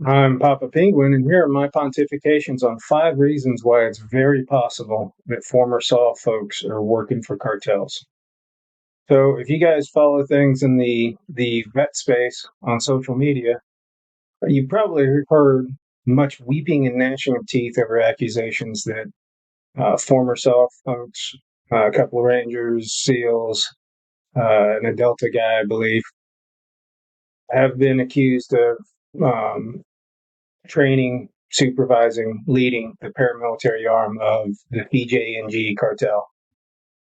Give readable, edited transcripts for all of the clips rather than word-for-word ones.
I'm Papa Penguin, and here are my pontifications on 5 reasons why it's very possible that former SOF folks are working for cartels. So, if you guys follow things in the vet space on social media, you probably heard much weeping and gnashing of teeth over accusations that former SOF folks, a couple of Rangers, SEALs, and a Delta guy, I believe, have been accused of um, training, supervising, leading the paramilitary arm of the CJNG cartel.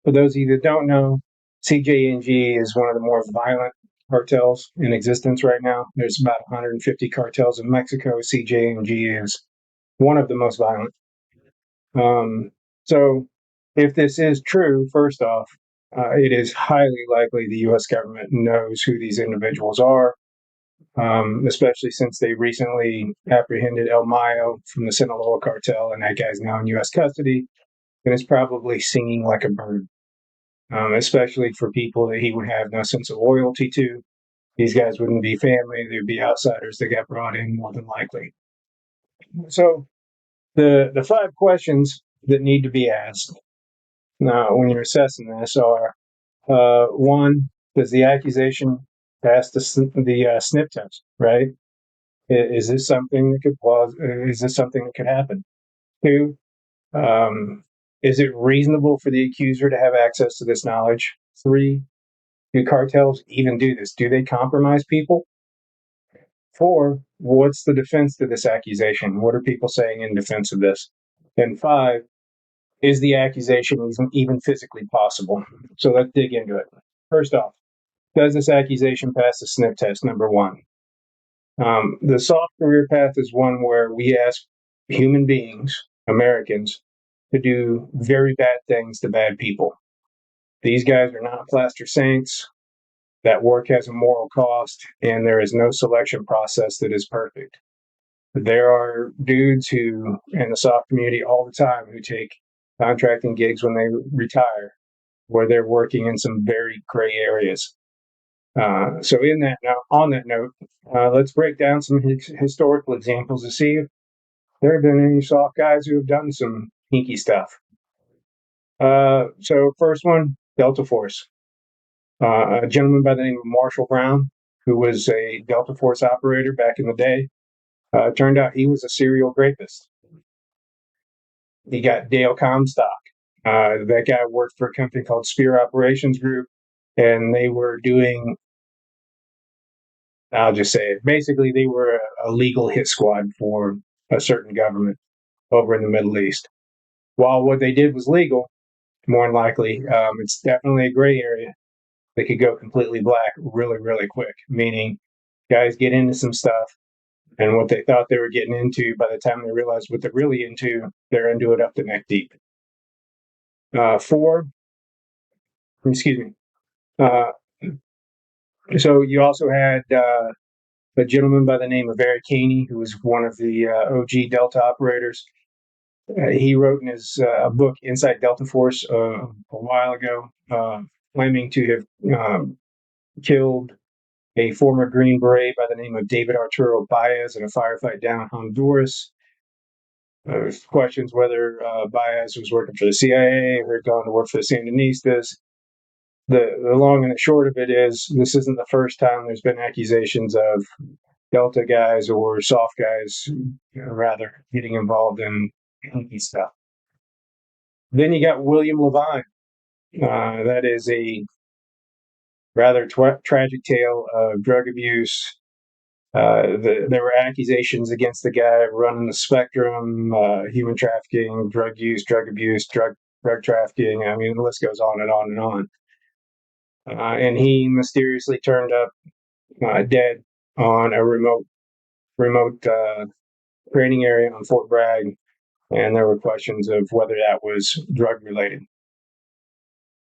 For those of you that don't know, CJNG is one of the more violent cartels in existence right now. There's about 150 cartels in Mexico. CJNG is one of the most violent. Um, so, if this is true, first off, it is highly likely the U.S. government knows who these individuals are, especially since they recently apprehended El Mayo from the Sinaloa cartel, and that guy's now in U.S. custody and is probably singing like a bird, especially for people that he would have no sense of loyalty to. These guys wouldn't be family, they'd be outsiders that got brought in more than likely. So, the 5 questions that need to be asked when you're assessing this are one, does the accusation pass the sniff test, right? Is this something that is this something that could happen? Two, um, is it reasonable for the accuser to have access to this knowledge? Three, do cartels even do this? Do they compromise people? Four, what's the defense to this accusation? What are people saying in defense of this? And five, is the accusation even physically possible? So let's dig into it. First off, does this accusation pass the sniff test? Number one. The soft career path is one where we ask human beings, Americans, to do very bad things to bad people. These guys are not plaster saints. That work has a moral cost, and there is no selection process that is perfect. There are dudes who, in the soft community all the time, who take contracting gigs when they retire, where they're working in some very gray areas. So, on that note, let's break down some historical examples to see if there have been any soft guys who have done some hinky stuff. So, first one, Delta Force. A gentleman by the name of Marshall Brown, who was a Delta Force operator back in the day, turned out he was a serial rapist. He got Dale Comstock. That guy worked for a company called Spear Operations Group, and they were doing, I'll just say it, basically, they were a legal hit squad for a certain government over in the Middle East. While what they did was legal, more than likely, it's definitely a gray area. They could go completely black really, really quick, meaning guys get into some stuff, and what they thought they were getting into, by the time they realize what they're really into, they're into it up to neck deep. Four, excuse me. Uh, so you also had a gentleman by the name of Eric Caney, who was one of the OG Delta operators. He wrote in his book Inside Delta Force a while ago, claiming to have killed a former Green Beret by the name of David Arturo Baez in a firefight down in Honduras. There's questions whether Baez was working for the CIA or had gone to work for the Sandinistas. The long and the short of it is, this isn't the first time there's been accusations of Delta guys or soft guys, rather, getting involved in hinky stuff. Then you got William Levine. That is a rather tragic tale of drug abuse. There were accusations against the guy running the spectrum, human trafficking, drug use, drug abuse, drug trafficking. I mean, the list goes on and on and on. And he mysteriously turned up dead on a remote training area on Fort Bragg, and there were questions of whether that was drug related.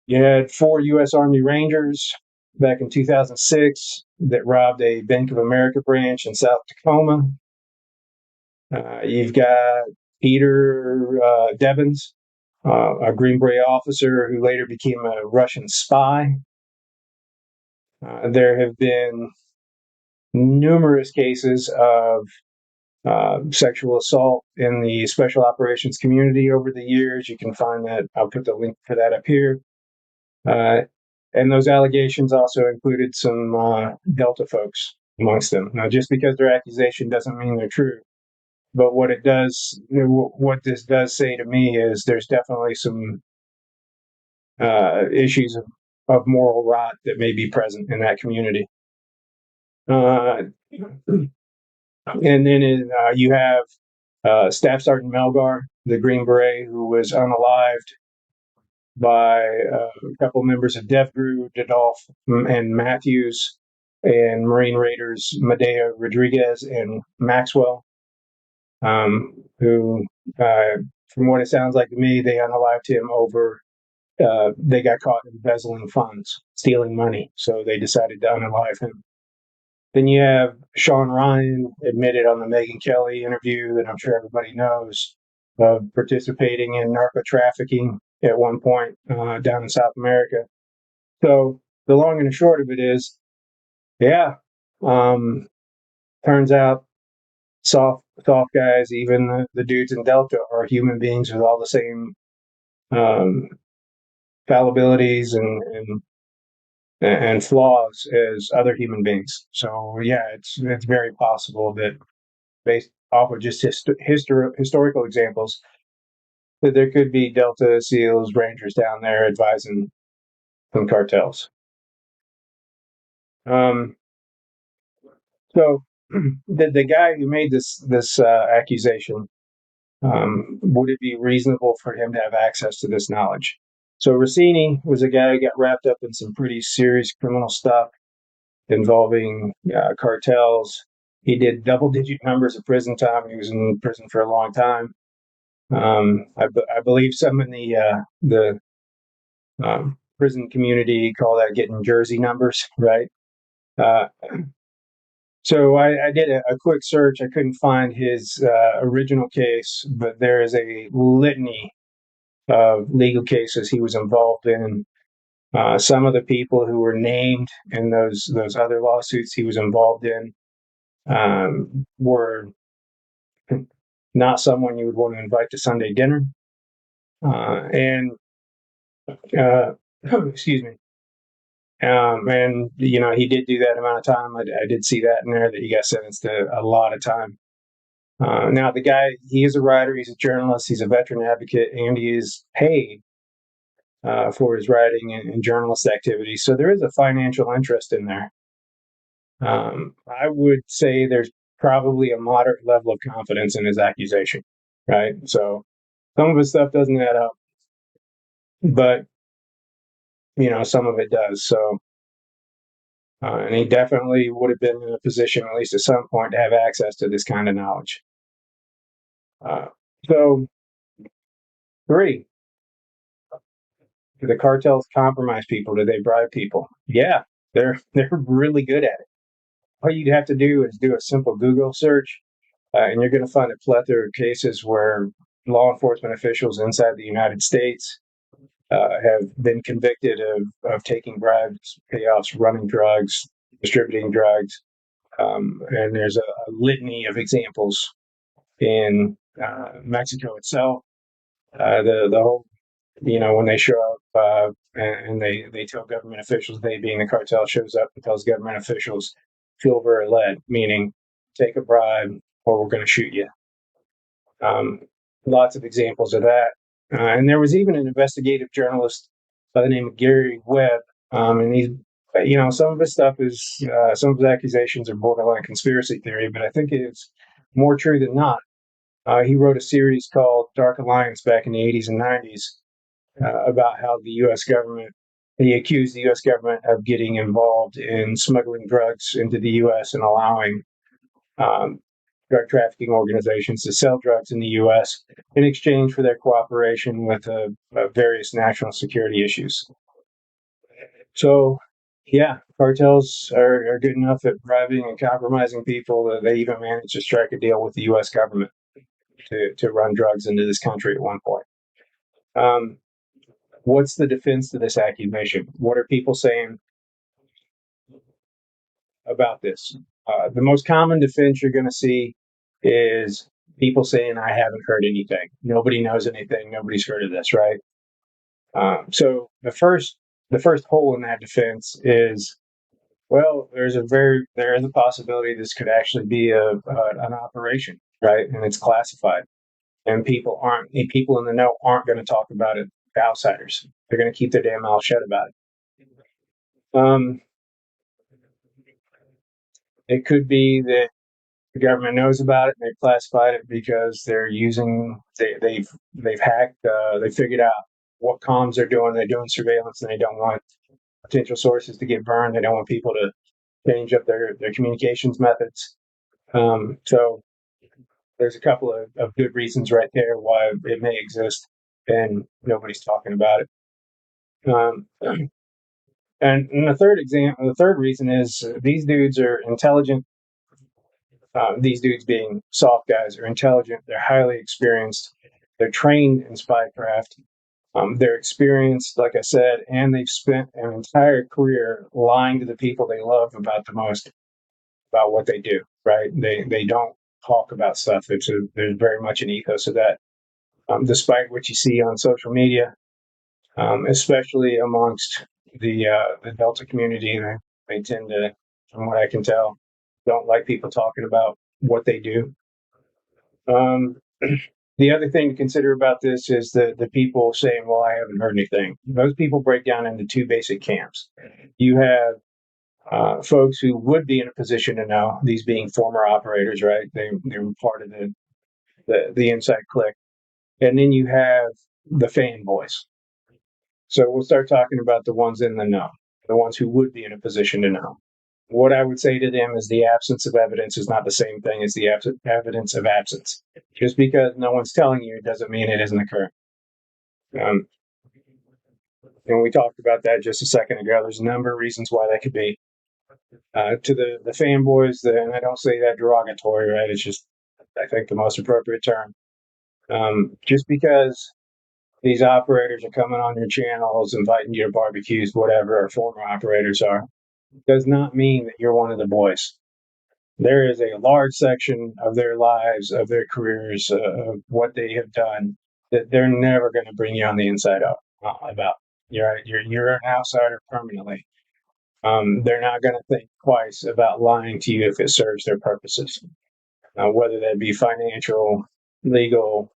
You had 4 U.S. Army Rangers back in 2006 that robbed a Bank of America branch in South Tacoma. You've got Peter Devins, a Green Beret officer who later became a Russian spy. There have been numerous cases of sexual assault in the special operations community over the years. You can find that. I'll put the link for that up here. And those allegations also included some Delta folks amongst them. Now, just because they're accusation doesn't mean they're true. But what this does say to me is there's definitely some issues of moral rot that may be present in that community. And then you have Staff Sergeant Melgar, the Green Beret, who was unalived by a couple members of Dev Group, Dadolph and Matthews, and Marine Raiders Medea Rodriguez and Maxwell, who, from what it sounds like to me, they unalived him over. They got caught embezzling funds, stealing money, so they decided to unalive him. Then you have Sean Ryan, admitted on the Megyn Kelly interview that I'm sure everybody knows, of participating in narco trafficking at one point down in South America. So the long and the short of it is, turns out soft guys, even the dudes in Delta, are human beings with all the same fallibilities and flaws as other human beings. So yeah, it's very possible that, based off of just historical examples, that there could be Delta SEALs, Rangers down there advising some cartels. So the guy who made this accusation, would it be reasonable for him to have access to this knowledge? So Rossini was a guy who got wrapped up in some pretty serious criminal stuff involving cartels. He did double-digit numbers of prison time. He was in prison for a long time. I believe some in the prison community call that getting jersey numbers, right? So I did a quick search. I couldn't find his original case, but there is a litany of legal cases he was involved in. Some of the people who were named in those other lawsuits he was involved in were not someone you would want to invite to Sunday dinner. Excuse me. And he did do that amount of time. I did see that in there, that he got sentenced to a lot of time. Now the guy, he is a writer, he's a journalist, he's a veteran advocate, and he is paid for his writing and journalist activity. So there is a financial interest in there. I would say there's probably a moderate level of confidence in his accusation, right? So some of his stuff doesn't add up, but some of it does. So, and he definitely would have been in a position, at least at some point, to have access to this kind of knowledge. So, 3, do the cartels compromise people? Do they bribe people? Yeah, they're really good at it. All you'd have to do is do a simple Google search, and you're going to find a plethora of cases where law enforcement officials inside the United States have been convicted of taking bribes, payoffs, running drugs, distributing drugs. And there's a litany of examples in Mexico itself. The whole, when they show up and they tell government officials, they being the cartel, shows up and tells government officials, silver or lead, meaning take a bribe or we're going to shoot you. Lots of examples of that. And there was even an investigative journalist by the name of Gary Webb. And he's, some of his stuff is, some of his accusations are borderline conspiracy theory, but I think it's more true than not. He wrote a series called Dark Alliance back in the 80s and 90s about how the U.S. government, he accused the U.S. government of getting involved in smuggling drugs into the U.S. and allowing drug trafficking organizations to sell drugs in the U.S. in exchange for their cooperation with various national security issues. So, yeah, cartels are good enough at bribing and compromising people that they even managed to strike a deal with the U.S. government to run drugs into this country at one point. What's the defense to this accusation? What are people saying about this? The most common defense you're going to see is people saying, I haven't heard anything. Nobody knows anything. Nobody's heard of this, right? So the first hole in that defense is, well, there is a possibility this could actually be an operation, right? And it's classified, and people in the know aren't going to talk about it to outsiders. They're going to keep their damn mouth shut about it. Um, it could be that the government knows about it and they've classified it because they've hacked, they figured out what comms they're doing. They're doing surveillance, and they don't want potential sources to get burned. They don't want people to change up their communications methods. So there's a couple of good reasons right there why it may exist, and nobody's talking about it. And the third reason is these dudes are intelligent. These dudes, being soft guys, are intelligent. They're highly experienced. They're trained in spycraft. They're experienced, like I said, and they've spent an entire career lying to the people they love about the most about what they do. Right? They don't talk about stuff. There's very much an ethos of that, despite what you see on social media, especially amongst the Delta community. They tend to, from what I can tell, don't like people talking about what they do. Um, the other thing to consider about this is the people saying, well, I haven't heard anything. Those people break down into two basic camps. You have folks who would be in a position to know, these being former operators, right? They were part of the inside clique. And then you have the fanboys. So we'll start talking about the ones in the know, the ones who would be in a position to know. What I would say to them is the absence of evidence is not the same thing as the evidence of absence. Just because no one's telling you doesn't mean it isn't occurring. Um, and we talked about that just a second ago. There's a number of reasons why that could be. To the fanboys, and I don't say that derogatory, right? It's just, I think, the most appropriate term. Just because these operators are coming on your channels, inviting you to barbecues, whatever, or former operators are, does not mean that you're one of the boys. There is a large section of their lives, of their careers, of what they have done, that they're never going to bring you on the inside out about. You're an outsider permanently. They're not going to think twice about lying to you if it serves their purposes, whether that be financial, legal,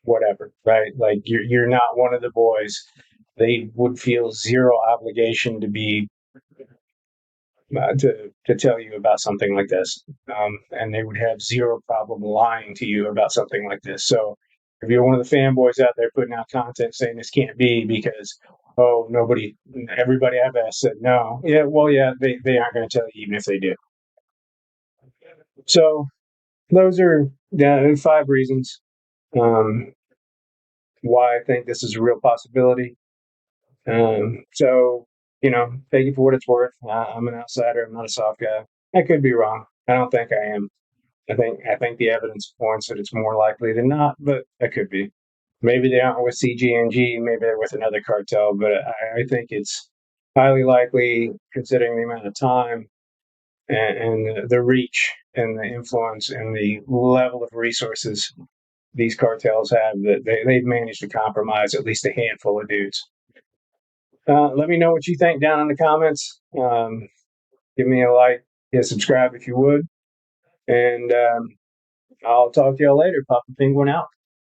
whatever. Right? Like you're not one of the boys. They would feel zero obligation to be to tell you about something like this, and they would have zero problem lying to you about something like this. So if you're one of the fanboys out there putting out content saying this can't be because everybody I've asked said no, yeah, well, yeah, they aren't going to tell you even if they do. So those are 5 reasons why I think this is a real possibility. So, take it for what it's worth. I'm an outsider. I'm not a soft guy. I could be wrong. I don't think I am. I think the evidence points that it's more likely than not, but I could be. Maybe they aren't with CJNG. Maybe they're with another cartel, but I think it's highly likely, considering the amount of time and the reach and the influence and the level of resources these cartels have, that they've managed to compromise at least a handful of dudes. Let me know what you think down in the comments. Give me a like, subscribe if you would. And I'll talk to y'all later. Papa Penguin out.